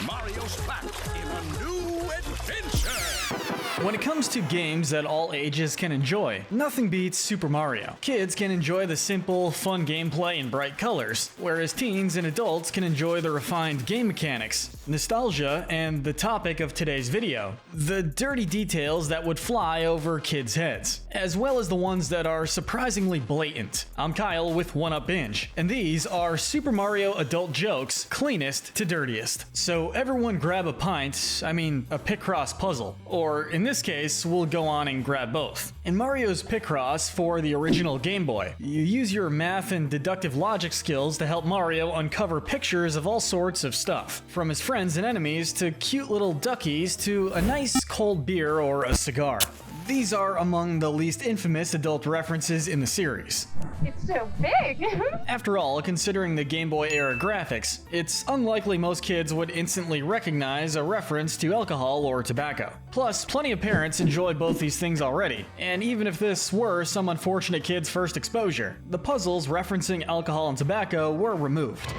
Mario's back in a new adventure! When it comes to games that all ages can enjoy, nothing beats Super Mario. Kids can enjoy the simple, fun gameplay and bright colors, whereas teens and adults can enjoy the refined game mechanics, nostalgia, and the topic of today's video, the dirty details that would fly over kids' heads, as well as the ones that are surprisingly blatant. I'm Kyle with 1UP Binge, and these are Super Mario adult jokes, cleanest to dirtiest. So everyone grab a pint, a Picross puzzle, or in this case, we'll go on and grab both. In Mario's Picross for the original Game Boy, you use your math and deductive logic skills to help Mario uncover pictures of all sorts of stuff, from his friends and enemies to cute little duckies to a nice cold beer or a cigar. These are among the least infamous adult references in the series. It's so big! After all, considering the Game Boy era graphics, it's unlikely most kids would instantly recognize a reference to alcohol or tobacco. Plus, plenty of parents enjoyed both these things already, and even if this were some unfortunate kid's first exposure, the puzzles referencing alcohol and tobacco were removed.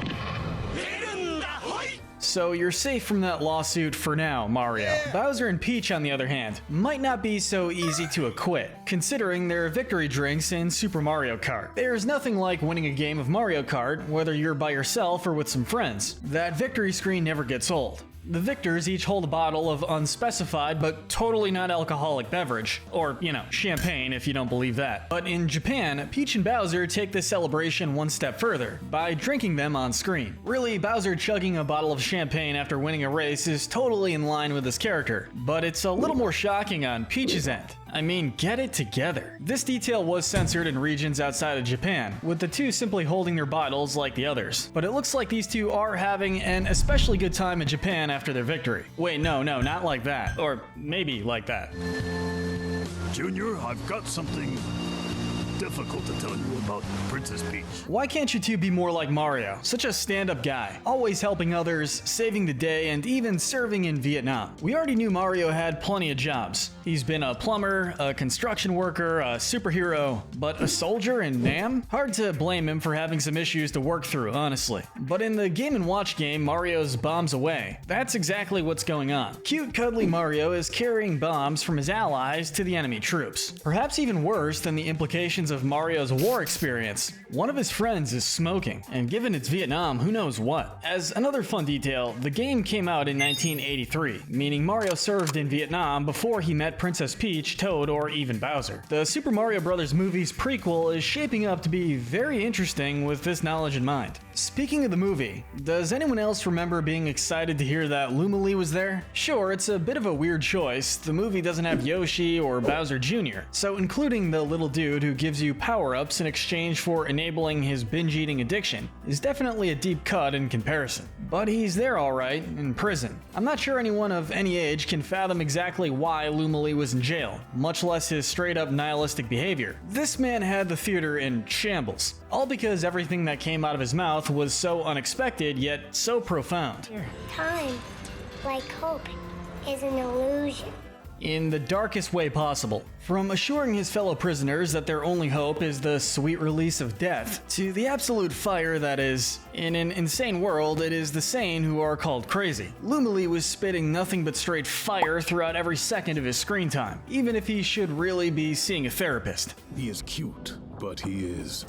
So you're safe from that lawsuit for now, Mario. Bowser and Peach, on the other hand, might not be so easy to acquit, considering their victory drinks in Super Mario Kart. There's nothing like winning a game of Mario Kart, whether you're by yourself or with some friends. That victory screen never gets old. The victors each hold a bottle of unspecified but totally not alcoholic beverage, or, champagne if you don't believe that. But in Japan, Peach and Bowser take this celebration one step further, by drinking them on screen. Really, Bowser chugging a bottle of champagne after winning a race is totally in line with his character, but it's a little more shocking on Peach's end. Get it together. This detail was censored in regions outside of Japan, with the two simply holding their bottles like the others. But it looks like these two are having an especially good time in Japan after their victory. Wait, no, not like that. Or maybe like that. Junior, I've got something difficult to tell you about Princess Peach. Why can't you two be more like Mario? Such a stand-up guy, always helping others, saving the day, and even serving in Vietnam. We already knew Mario had plenty of jobs. He's been a plumber, a construction worker, a superhero, but a soldier in Nam? Hard to blame him for having some issues to work through, honestly. But in the Game & Watch game, Mario's Bombs Away, that's exactly what's going on. Cute, cuddly Mario is carrying bombs from his allies to the enemy troops. Perhaps even worse than the implications of Mario's war experience. One of his friends is smoking, and given it's Vietnam, who knows what. As another fun detail, the game came out in 1983, meaning Mario served in Vietnam before he met Princess Peach, Toad, or even Bowser. The Super Mario Bros. Movie's prequel is shaping up to be very interesting with this knowledge in mind. Speaking of the movie, does anyone else remember being excited to hear that Luma Lee was there? Sure, it's a bit of a weird choice. The movie doesn't have Yoshi or Bowser Jr., so including the little dude who gives you power-ups in exchange for enabling his binge-eating addiction is definitely a deep cut in comparison. But he's there alright, in prison. I'm not sure anyone of any age can fathom exactly why Luma Lee was in jail, much less his straight-up nihilistic behavior. This man had the theater in shambles, all because everything that came out of his mouth was so unexpected yet so profound. Time, like hope, is an illusion. In the darkest way possible. From assuring his fellow prisoners that their only hope is the sweet release of death, to the absolute fire that is, in an insane world, it is the sane who are called crazy. Luma Lee was spitting nothing but straight fire throughout every second of his screen time, even if he should really be seeing a therapist. He is cute, but he is...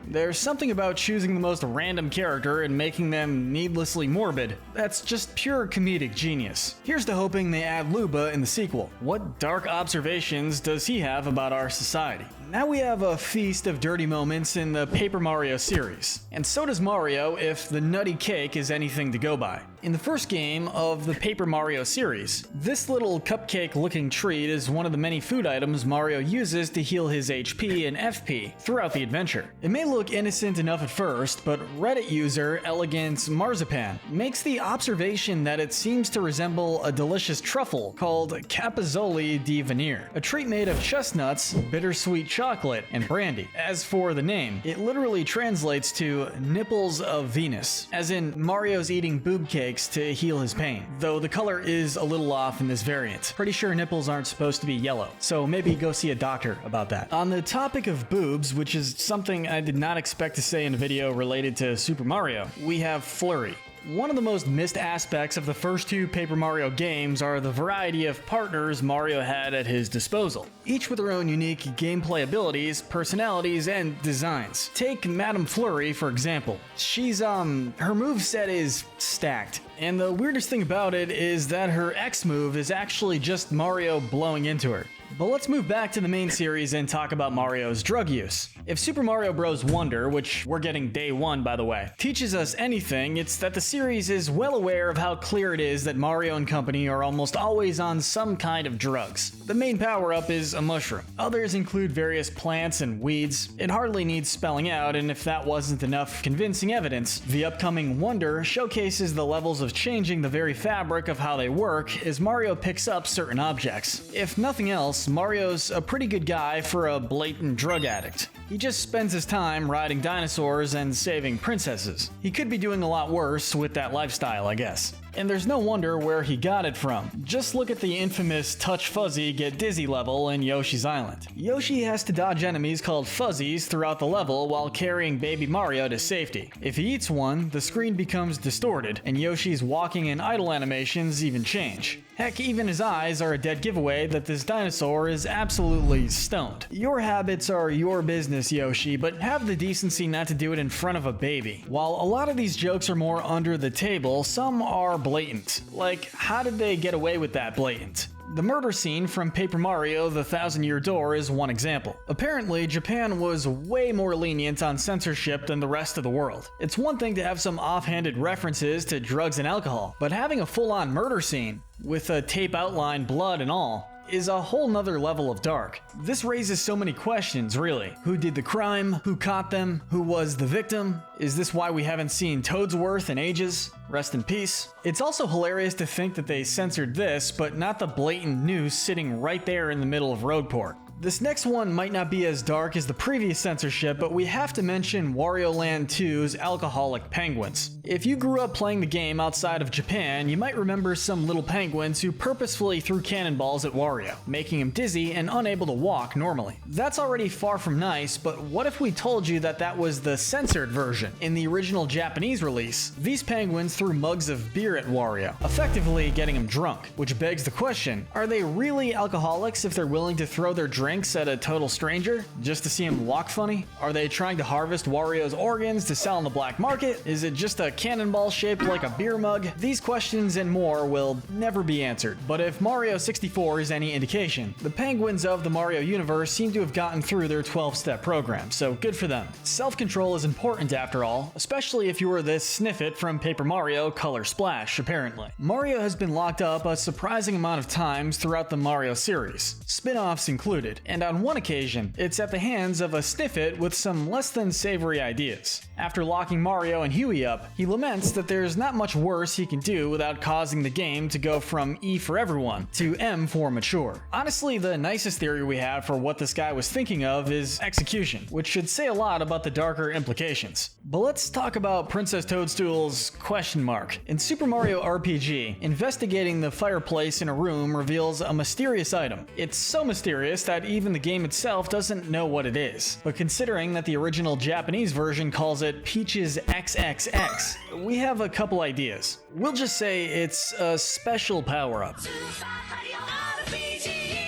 There's something about choosing the most random character and making them needlessly morbid that's just pure comedic genius. Here's to hoping they add Luba in the sequel. What dark observations does he have about our society? Now we have a feast of dirty moments in the Paper Mario series. And so does Mario if the nutty cake is anything to go by. In the first game of the Paper Mario series, this little cupcake-looking treat is one of the many food items Mario uses to heal his HP and FP throughout the adventure. It may look innocent enough at first, but Reddit user Elegance Marzipan makes the observation that it seems to resemble a delicious truffle called Capozzoli di Veneer, a treat made of chestnuts, bittersweet chocolate, and brandy. As for the name, it literally translates to nipples of Venus, as in Mario's eating boob cakes to heal his pain, though the color is a little off in this variant. Pretty sure nipples aren't supposed to be yellow, so maybe go see a doctor about that. On the topic of boobs, which is something I did not expect to say in a video related to Super Mario, we have Flurry. One of the most missed aspects of the first two Paper Mario games are the variety of partners Mario had at his disposal, each with their own unique gameplay abilities, personalities, and designs. Take Madame Flurry, for example. Her moveset is stacked. And the weirdest thing about it is that her X move is actually just Mario blowing into her. But let's move back to the main series and talk about Mario's drug use. If Super Mario Bros. Wonder, which we're getting day one by the way, teaches us anything, it's that the series is well aware of how clear it is that Mario and company are almost always on some kind of drugs. The main power-up is a mushroom. Others include various plants and weeds. It hardly needs spelling out, and if that wasn't enough convincing evidence, the upcoming Wonder showcases the levels of changing the very fabric of how they work as Mario picks up certain objects. If nothing else, Mario's a pretty good guy for a blatant drug addict. He just spends his time riding dinosaurs and saving princesses. He could be doing a lot worse with that lifestyle, I guess. And there's no wonder where he got it from. Just look at the infamous Touch Fuzzy Get Dizzy level in Yoshi's Island. Yoshi has to dodge enemies called fuzzies throughout the level while carrying baby Mario to safety. If he eats one, the screen becomes distorted, and Yoshi's walking and idle animations even change. Heck, even his eyes are a dead giveaway that this dinosaur is absolutely stoned. Your habits are your business, Yoshi, but have the decency not to do it in front of a baby. While a lot of these jokes are more under the table, some are blatant. Like, how did they get away with that blatant? The murder scene from Paper Mario: The Thousand-Year Door is one example. Apparently, Japan was way more lenient on censorship than the rest of the world. It's one thing to have some offhanded references to drugs and alcohol, but having a full-on murder scene, with a tape outline, blood and all, is a whole nother level of dark. This raises so many questions, really. Who did the crime? Who caught them? Who was the victim? Is this why we haven't seen Toadsworth in ages? Rest in peace. It's also hilarious to think that they censored this, but not the blatant noose sitting right there in the middle of Roadport. This next one might not be as dark as the previous censorship, but we have to mention Wario Land 2's alcoholic penguins. If you grew up playing the game outside of Japan, you might remember some little penguins who purposefully threw cannonballs at Wario, making him dizzy and unable to walk normally. That's already far from nice, but what if we told you that that was the censored version? In the original Japanese release, these penguins threw mugs of beer at Wario, effectively getting him drunk, which begs the question, are they really alcoholics if they're willing to throw their drinks at a total stranger just to see him walk funny? Are they trying to harvest Wario's organs to sell on the black market? Is it just a cannonball shaped like a beer mug? These questions and more will never be answered, but if Mario 64 is any indication, the penguins of the Mario universe seem to have gotten through their 12-step program, so good for them. Self-control is important after all, especially if you were this Sniffit from Paper Mario Color Splash, apparently. Mario has been locked up a surprising amount of times throughout the Mario series, spin-offs included, and on one occasion, it's at the hands of a Sniffit with some less than savory ideas. After locking Mario and Huey up, he laments that there's not much worse he can do without causing the game to go from E for everyone to M for mature. Honestly, the nicest theory we have for what this guy was thinking of is execution, which should say a lot about the darker implications. But let's talk about Princess Toadstool's question mark. In Super Mario RPG, investigating the fireplace in a room reveals a mysterious item. It's so mysterious that even the game itself doesn't know what it is. But considering that the original Japanese version calls it Peach's XXX, we have a couple ideas. We'll just say it's a special power-up.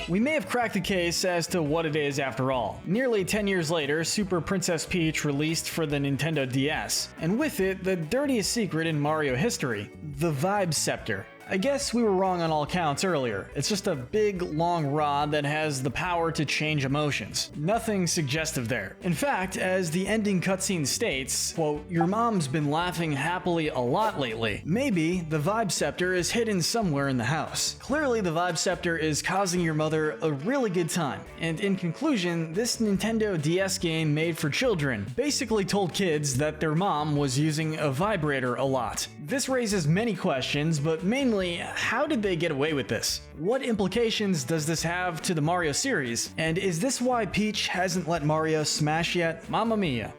We may have cracked the case as to what it is after all. Nearly 10 years later, Super Princess Peach released for the Nintendo DS, and with it, the dirtiest secret in Mario history, the Vibe Scepter. I guess we were wrong on all counts earlier. It's just a big, long rod that has the power to change emotions. Nothing suggestive there. In fact, as the ending cutscene states, quote, "Your mom's been laughing happily a lot lately. Maybe the Vibe Scepter is hidden somewhere in the house." Clearly, the Vibe Scepter is causing your mother a really good time. And in conclusion, this Nintendo DS game made for children basically told kids that their mom was using a vibrator a lot. This raises many questions, but mainly, how did they get away with this? What implications does this have to the Mario series? And is this why Peach hasn't let Mario smash yet? Mamma mia.